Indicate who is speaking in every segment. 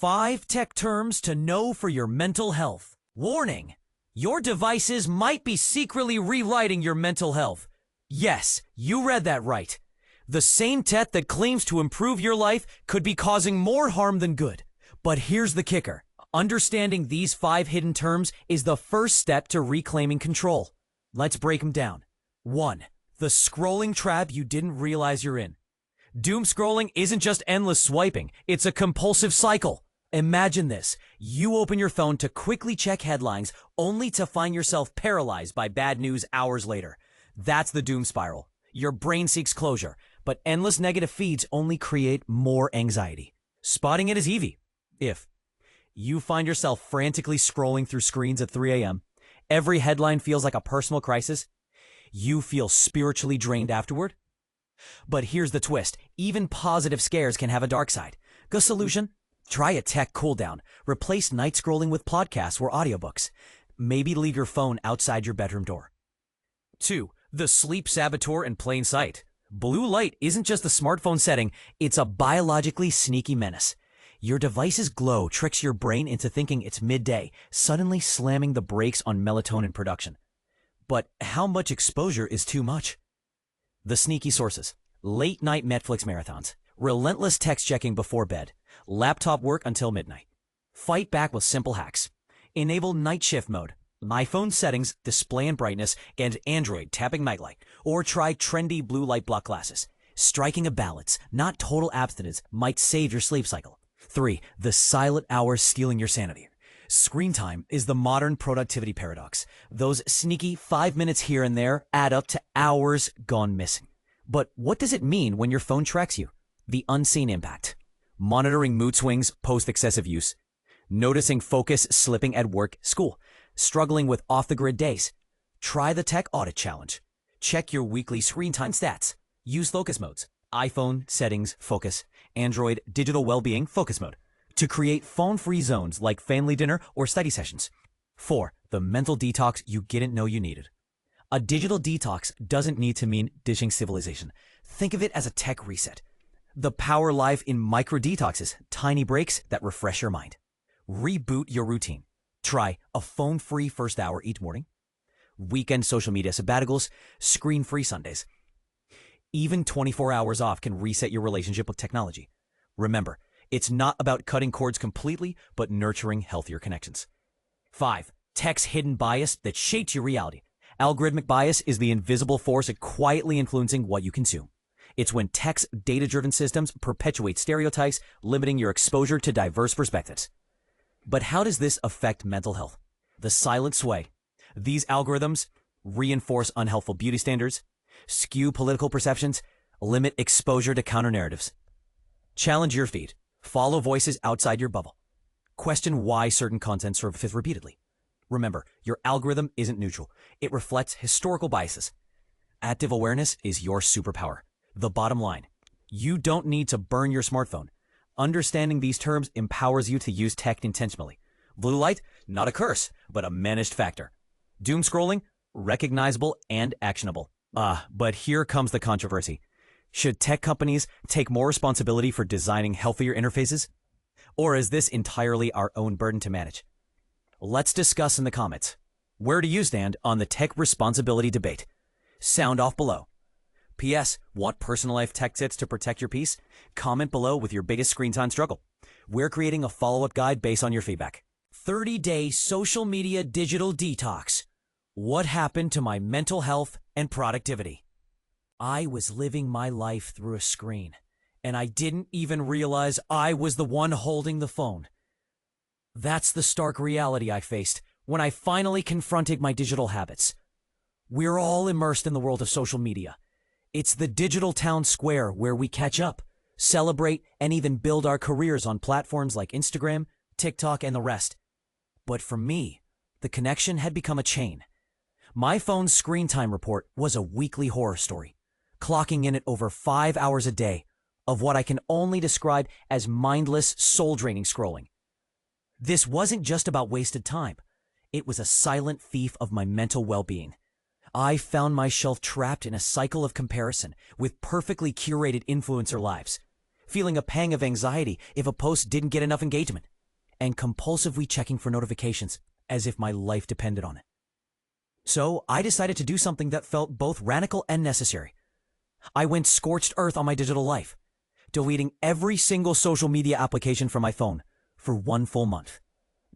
Speaker 1: 5 tech terms to know for your mental health. Warning: your devices might be secretly rewriting your mental health. Yes, you read that right. The same tech that claims to improve your life could be causing more harm than good. But here's the kicker. Understanding these 5 hidden terms is the first step to reclaiming control. Let's break them down. 1. The scrolling trap you didn't realize you're in. Doom scrolling isn't just endless swiping, it's a compulsive cycle. Imagine this. You open your phone to quickly check headlines only to find yourself paralyzed by bad news hours later. That's the doom spiral. Your brain seeks closure, but endless negative feeds only create more anxiety. Spotting it is easy. If you find yourself frantically scrolling through screens at 3 a.m., every headline feels like a personal crisis, you feel spiritually drained afterward. But here's the twist. Even positive scares can have a dark side. Good solution? Try a tech cool down. Replace night scrolling with podcasts or audiobooks. Maybe leave your phone outside your bedroom door. 2. The sleep saboteur in plain sight. Blue light isn't just a smartphone setting, it's a biologically sneaky menace. Your device's glow tricks your brain into thinking it's midday, suddenly slamming the brakes on melatonin production. But how much exposure is too much? The sneaky sources: late night Netflix marathons, relentless text checking before bed, laptop work until midnight. Fight back with simple hacks. Enable night shift mode, iPhone settings, display and brightness, and Android tapping nightlight. Or try trendy blue light block glasses. Striking a balance, not total abstinence, might save your sleep cycle. 3. The silent hours stealing your sanity. Screen time is the modern productivity paradox. Those sneaky 5 minutes here and there add up to hours gone missing. But what does it mean when your phone tracks you? The unseen impact. Monitoring mood swings post-excessive use. Noticing focus slipping at work, school. Struggling with off-the-grid days. Try the Tech Audit Challenge. Check your weekly screen time stats. Use focus modes. iPhone, settings, focus. Android, digital well-being, focus mode. To create phone-free zones like family dinner or study sessions. 4. The mental detox you didn't know you needed. A digital detox doesn't need to mean ditching civilization. Think of it as a tech reset. The power lies in micro-detoxes, tiny breaks that refresh your mind. Reboot your routine. Try a phone-free first hour each morning. Weekend social media sabbaticals, screen-free Sundays. Even 24 hours off can reset your relationship with technology. Remember, it's not about cutting cords completely, but nurturing healthier connections. 5. Tech's hidden bias that shapes your reality. Algorithmic bias is the invisible force quietly influencing what you consume. It's when tech's data-driven systems perpetuate stereotypes, limiting your exposure to diverse perspectives. But how does this affect mental health? The silent sway. These algorithms reinforce unhelpful beauty standards, skew political perceptions, limit exposure to counter-narratives. Challenge your feed. Follow voices outside your bubble. Question why certain content surfaces repeatedly. Remember, your algorithm isn't neutral. It reflects historical biases. Active awareness is your superpower. The bottom line: you don't need to burn your smartphone. Understanding these terms empowers you to use tech intentionally. Blue light, not a curse, but a managed factor. Doom scrolling, recognizable and actionable. But here comes the controversy. Should tech companies take more responsibility for designing healthier interfaces? Or is this entirely our own burden to manage? Let's discuss in the comments. Where do you stand on the tech responsibility debate? Sound off below. P.S. Want personalized tech tips to protect your peace? Comment below with your biggest screen time struggle. We're creating a follow-up guide based on your feedback. 30-day social media digital detox. What happened to my mental health and productivity? I was living my life through a screen, and I didn't even realize I was the one holding the phone. That's the stark reality I faced when I finally confronted my digital habits. We're all immersed in the world of social media. It's the digital town square where we catch up, celebrate, and even build our careers on platforms like Instagram, TikTok, and the rest. But for me, the connection had become a chain. My phone's screen time report was a weekly horror story, clocking in at over 5 hours a day of what I can only describe as mindless, soul-draining scrolling. This wasn't just about wasted time. It was a silent thief of my mental well-being. I found myself trapped in a cycle of comparison with perfectly curated influencer lives. feeling a pang of anxiety if a post didn't get enough engagement, and compulsively checking for notifications as if my life depended on it. So I decided to do something that felt both radical and necessary. I went scorched earth on my digital life, deleting every single social media application from my phone for 1 full month.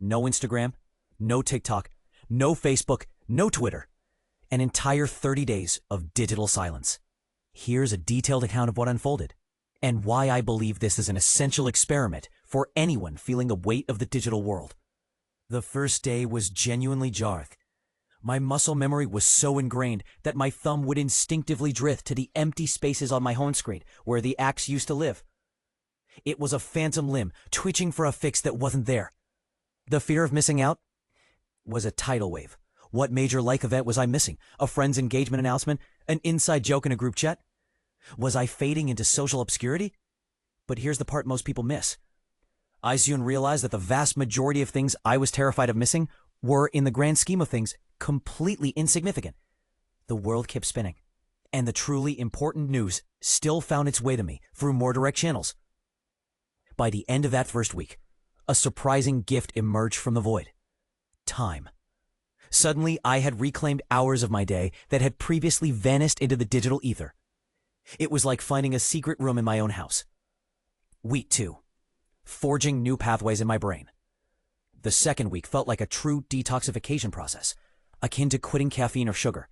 Speaker 1: No Instagram, no TikTok, no Facebook, no Twitter. An entire 30 days of digital silence. Here's a detailed account of what unfolded, and why I believe this is an essential experiment for anyone feeling the weight of the digital world. The first day was genuinely jarring. My muscle memory was so ingrained that my thumb would instinctively drift to the empty spaces on my home screen where the axe used to live. It was a phantom limb twitching for a fix that wasn't there. The fear of missing out was a tidal wave. What major life event was I missing? A friend's engagement announcement? An inside joke in a group chat? Was I fading into social obscurity? But here's the part most people miss. I soon realized that the vast majority of things I was terrified of missing were, in the grand scheme of things, completely insignificant. The world kept spinning, and the truly important news still found its way to me through more direct channels. By the end of that first week, a surprising gift emerged from the void. Time. Suddenly, I had reclaimed hours of my day that had previously vanished into the digital ether. It was like finding a secret room in my own house. Week 2. Forging new pathways in my brain. The second week felt like a true detoxification process, akin to quitting caffeine or sugar.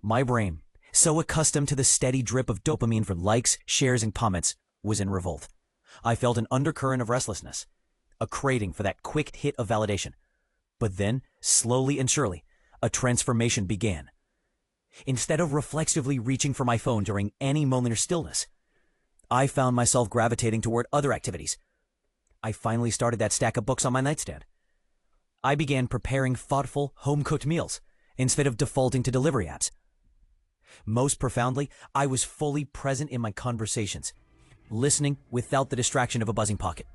Speaker 1: My brain, so accustomed to the steady drip of dopamine from likes, shares, and comments, was in revolt. I felt an undercurrent of restlessness, a craving for that quick hit of validation. But then, slowly and surely, a transformation began. Instead of reflexively reaching for my phone during any moment of stillness, I found myself gravitating toward other activities. I finally started that stack of books on my nightstand. I began preparing thoughtful, home-cooked meals instead of defaulting to delivery apps. Most profoundly, I was fully present in my conversations, listening without the distraction of a buzzing pocket.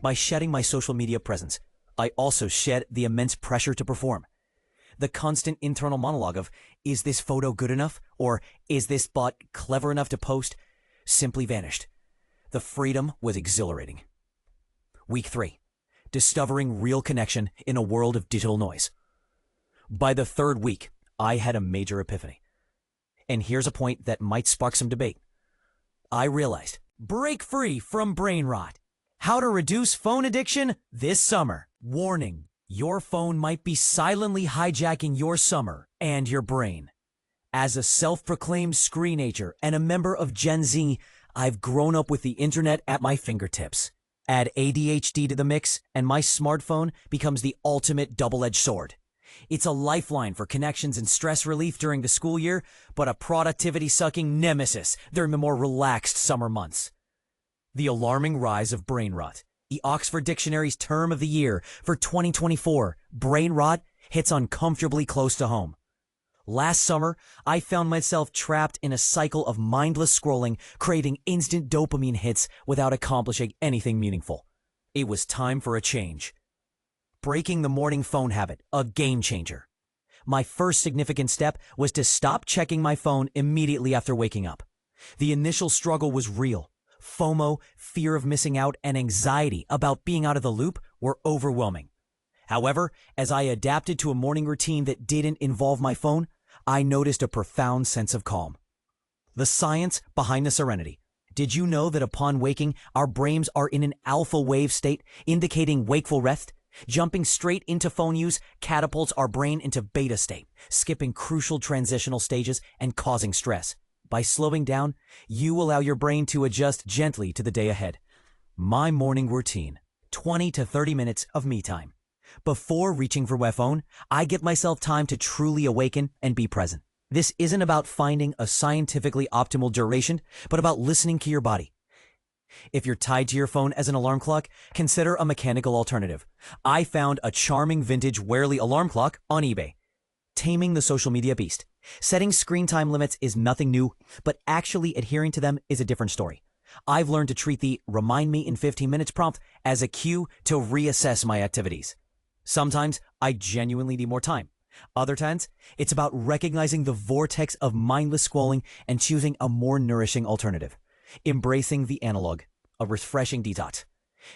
Speaker 1: By shedding my social media presence, I also shed the immense pressure to perform. The constant internal monologue of, is this photo good enough? Or is this bot clever enough to post? Simply vanished. The freedom was exhilarating. Week 3. Discovering real connection in a world of digital noise. By the third week, I had a major epiphany. And here's a point that might spark some debate. I realized, break free from brain rot. How to reduce phone addiction this summer. Warning, your phone might be silently hijacking your summer and your brain. As a self-proclaimed screenager and a member of Gen Z, I've grown up with the internet at my fingertips. Add ADHD to the mix, and my smartphone becomes the ultimate double-edged sword. It's a lifeline for connections and stress relief during the school year, but a productivity-sucking nemesis during the more relaxed summer months. The alarming rise of brain rot. The Oxford Dictionary's term of the year for 2024, brain rot, hits uncomfortably close to home. Last summer, I found myself trapped in a cycle of mindless scrolling, craving instant dopamine hits without accomplishing anything meaningful. It was time for a change. Breaking the morning phone habit, a game changer. My first significant step was to stop checking my phone immediately after waking up. The initial struggle was real. FOMO, fear of missing out, and anxiety about being out of the loop were overwhelming. However, as I adapted to a morning routine that didn't involve my phone, I noticed a profound sense of calm. The science behind the serenity. Did you know that upon waking, our brains are in an alpha wave state, indicating wakeful rest? Jumping straight into phone use catapults our brain into beta state, skipping crucial transitional stages and causing stress. By slowing down, you allow your brain to adjust gently to the day ahead. My morning routine, 20 to 30 minutes of me time. Before reaching for my phone, I give myself time to truly awaken and be present. This isn't about finding a scientifically optimal duration, but about listening to your body. If you're tied to your phone as an alarm clock, consider a mechanical alternative. I found a charming vintage Wearly alarm clock on eBay. Taming the social media beast. Setting screen time limits is nothing new, but actually adhering to them is a different story. I've learned to treat the remind me in 15 minutes prompt as a cue to reassess my activities. Sometimes I genuinely need more time. Other times, it's about recognizing the vortex of mindless scrolling and choosing a more nourishing alternative. Embracing the analog, a refreshing detox.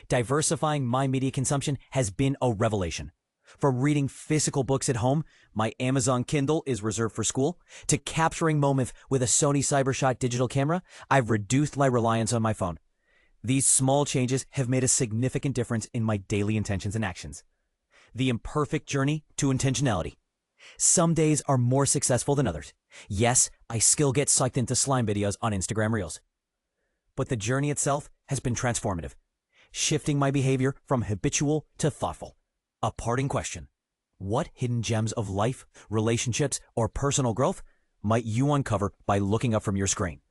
Speaker 1: Diversifying my media consumption has been a revelation. From reading physical books at home, my Amazon Kindle is reserved for school, to capturing moments with a Sony CyberShot digital camera, I've reduced my reliance on my phone. These small changes have made a significant difference in my daily intentions and actions. The imperfect journey to intentionality. Some days are more successful than others. Yes, I still get sucked into slime videos on Instagram Reels. But the journey itself has been transformative, shifting my behavior from habitual to thoughtful. A parting question: what hidden gems of life, relationships, or personal growth might you uncover by looking up from your screen?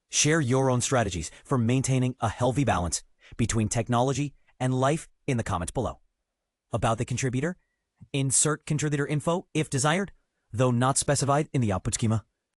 Speaker 1: Share your own strategies for maintaining a healthy balance between technology and life in the comments below. About the contributor, insert contributor info if desired, though not specified in the output schema.